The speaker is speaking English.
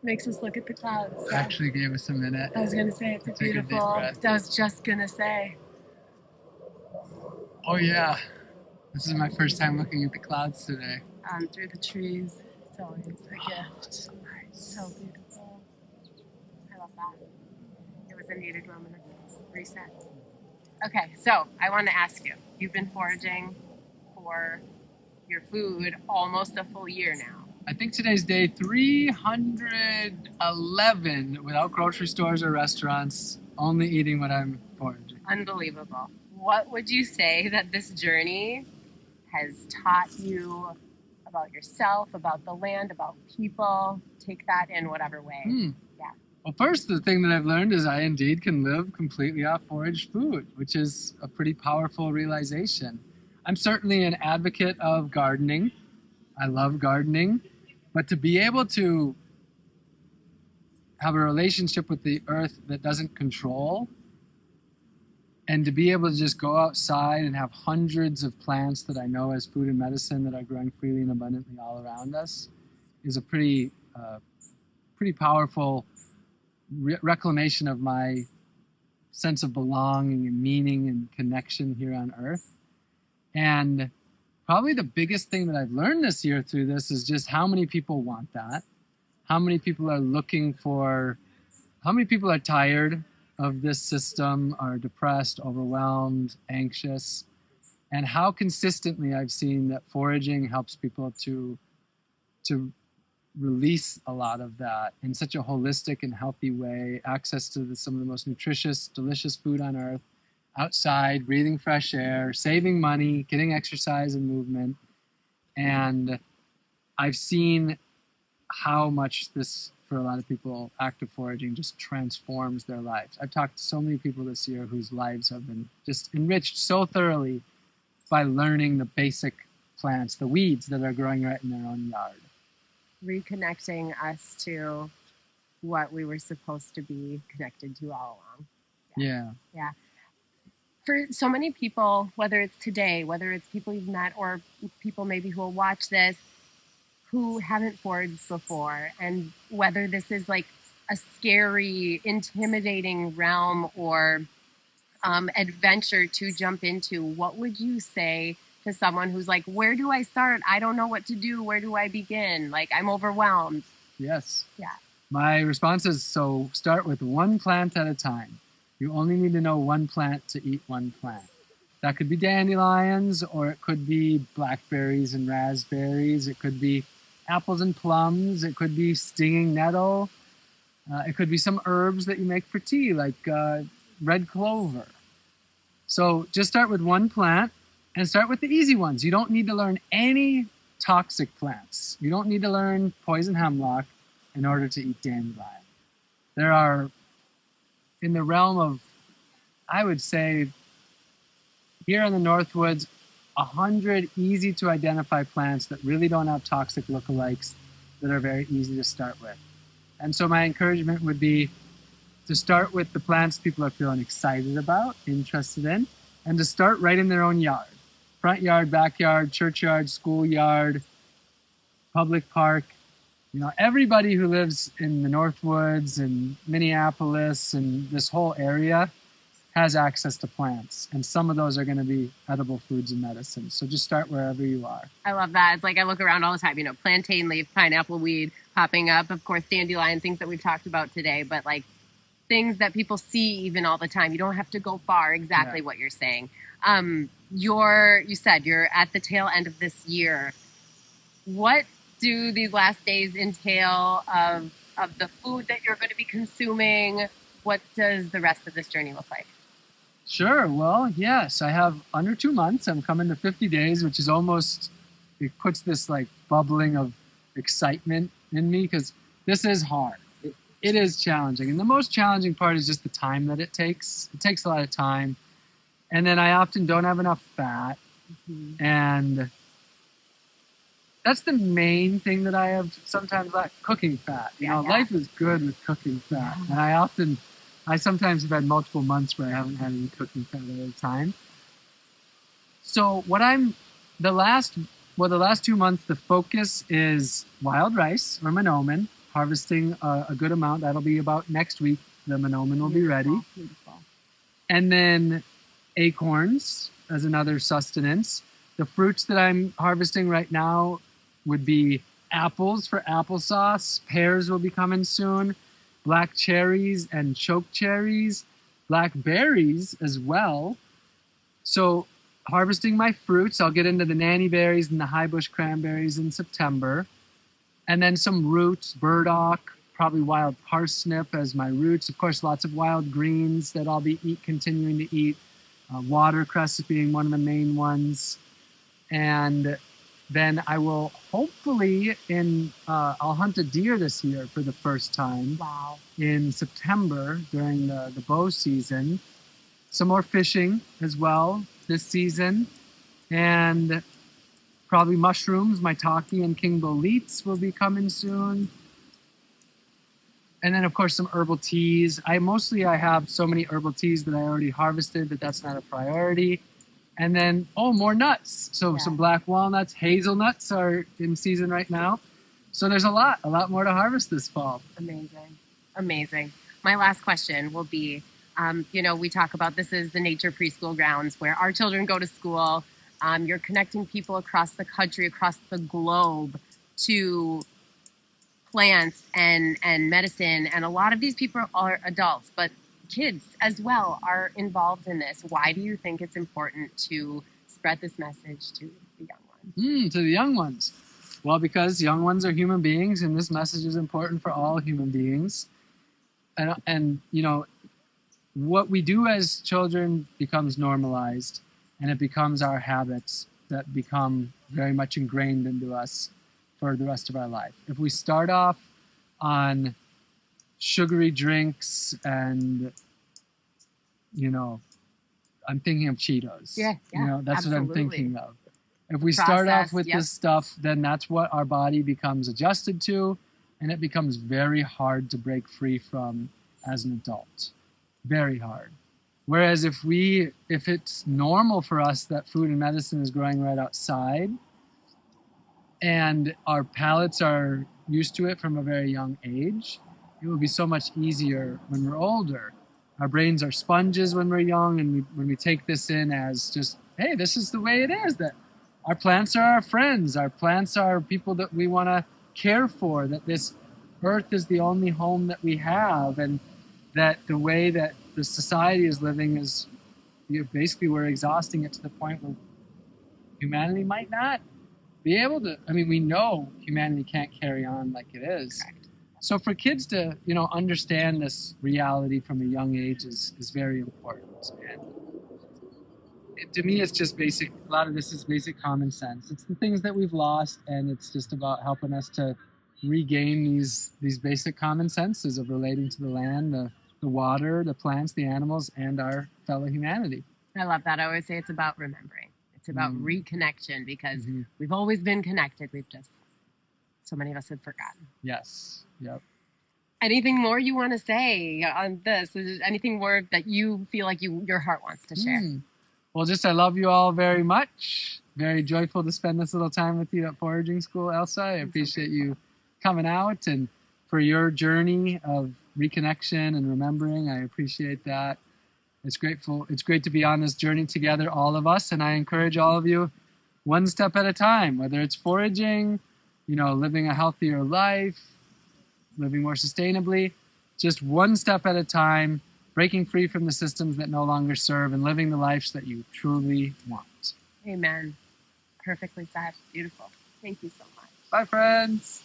Makes us look at the clouds. So. Actually gave us a minute. I was going to say, it's a beautiful, I was just going to say. Oh yeah, this is my first time looking at the clouds today. Through the trees, it's always a gift. So nice. So beautiful. I love that. It was a needed moment of reset. Okay, so I want to ask you, you've been foraging for your food almost a full year now. I think today's day 311 without grocery stores or restaurants, only eating what I'm foraging. Unbelievable. What would you say that this journey has taught you about yourself, about the land, about people? Take that in whatever way. Yeah. Well, first, the thing that I've learned is I indeed can live completely off foraged food, which is a pretty powerful realization. I'm certainly an advocate of gardening. I love gardening. But to be able to have a relationship with the earth that doesn't control, and to be able to just go outside and have hundreds of plants that I know as food and medicine that are growing freely and abundantly all around us is a pretty powerful reclamation of my sense of belonging and meaning and connection here on earth. And probably the biggest thing that I've learned this year through this is just how many people want that, how many people are how many people are tired of this system, are depressed, overwhelmed, anxious, and how consistently I've seen that foraging helps people to release a lot of that in such a holistic and healthy way, access to some of the most nutritious, delicious food on earth, outside, breathing fresh air, saving money, getting exercise and movement. And I've seen how much this, for a lot of people, active foraging just transforms their lives. I've talked to so many people this year whose lives have been just enriched so thoroughly by learning the basic plants, the weeds that are growing right in their own yard. Reconnecting us to what we were supposed to be connected to all along. Yeah. For so many people, whether it's today, whether it's people you've met or people maybe who will watch this who haven't foraged before, and whether this is like a scary, intimidating realm or adventure to jump into, what would you say to someone who's like, where do I start? I don't know what to do. Where do I begin? Like, I'm overwhelmed. Yes. Yeah. My response is, so start with one plant at a time. You only need to know one plant to eat one plant. That could be dandelions, or it could be blackberries and raspberries. It could be apples and plums. It could be stinging nettle. It could be some herbs that you make for tea, like red clover. So just start with one plant and start with the easy ones. You don't need to learn any toxic plants. You don't need to learn poison hemlock in order to eat dandelion. There are, in the realm of, I would say, here in the Northwoods, 100 easy to identify plants that really don't have toxic lookalikes that are very easy to start with. And so my encouragement would be to start with the plants people are feeling excited about, interested in, and to start right in their own yard. Front yard, backyard, churchyard, schoolyard, public park. You know, everybody who lives in the Northwoods and Minneapolis and this whole area has access to plants. And some of those are going to be edible foods and medicines. So just start wherever you are. I love that. It's like I look around all the time, you know, plantain leaf, pineapple weed popping up. Of course, dandelion, things that we've talked about today, but like things that people see even all the time. You don't have to go far, exactly what you're saying. You said you're at the tail end of this year. What do these last days entail of the food that you're going to be consuming? What does the rest of this journey look like? Sure. Well, yes, I have under 2 months. I'm coming to 50 days, which is almost, it puts this like bubbling of excitement in me because this is hard. It is challenging. And the most challenging part is just the time that it takes. It takes a lot of time. And then I often don't have enough fat. Mm-hmm. And that's the main thing that I have sometimes lack, cooking fat. You know, life is good with cooking fat. And I sometimes have had multiple months where I haven't had any cooking fat at a time. So the last 2 months, the focus is wild rice or monomen, harvesting a good amount. That'll be about next week. The monomen will be ready. Beautiful. And then acorns as another sustenance. The fruits that I'm harvesting right now would be apples for applesauce. Pears will be coming soon. Black cherries and choke cherries. Blackberries as well. So harvesting my fruits, I'll get into the nanny berries and the high bush cranberries in September. And then some roots, burdock, probably wild parsnip as my roots. Of course, lots of wild greens that I'll be continuing to eat. Watercress being one of the main ones. And then I will hopefully I'll hunt a deer this year for the first time. Wow. In September during the bow season. Some more fishing as well this season. And probably mushrooms, maitake and king boletes will be coming soon. And then, of course, some herbal teas. I have so many herbal teas that I already harvested that that's not a priority. And then, more nuts. So some black walnuts, hazelnuts are in season right now. So there's a lot more to harvest this fall. Amazing. My last question will be, we talk about this is the nature preschool grounds where our children go to school. You're connecting people across the country, across the globe to plants and medicine. And a lot of these people are adults, but kids as well are involved in this. Why do you think it's important to spread this message to the young ones? To the young ones. Well, because young ones are human beings, and this message is important for all human beings. And what we do as children becomes normalized, and it becomes our habits that become very much ingrained into us for the rest of our life. If we start off on sugary drinks and, I'm thinking of Cheetos. Yeah, that's absolutely. what I'm thinking of. If we start off with this stuff, then that's what our body becomes adjusted to, and it becomes very hard to break free from as an adult. Very hard. Whereas if it's normal for us that food and medicine is growing right outside, and our palates are used to it from a very young age, it will be so much easier when we're older. Our brains are sponges when we're young, and when we take this in as just, hey, this is the way it is, that our plants are our friends, our plants are people that we want to care for, that this earth is the only home that we have, and that the way that the society is living is basically we're exhausting it to the point where humanity might not be able to. We know humanity can't carry on like it is. Correct. So for kids to, understand this reality from a young age is very important. And to me, it's just basic. A lot of this is basic common sense. It's the things that we've lost, and it's just about helping us to regain these basic common senses of relating to the land, the water, the plants, the animals, and our fellow humanity. I love that. I always say it's about remembering. It's about reconnection, because we've always been connected. We've just, so many of us have forgotten. Yes. Yep. Anything more you want to say on this? Is there anything more that you feel like your heart wants to share? Well, I love you all very much. Very joyful to spend this little time with you at foraging school, Elsa. I appreciate you coming out, and for your journey of reconnection and remembering. I appreciate that. It's great to be on this journey together, all of us, and I encourage all of you, one step at a time, whether it's foraging, living a healthier life, living more sustainably, just one step at a time, breaking free from the systems that no longer serve and living the lives that you truly want. Amen. Perfectly said. Beautiful. Thank you so much. Bye, friends.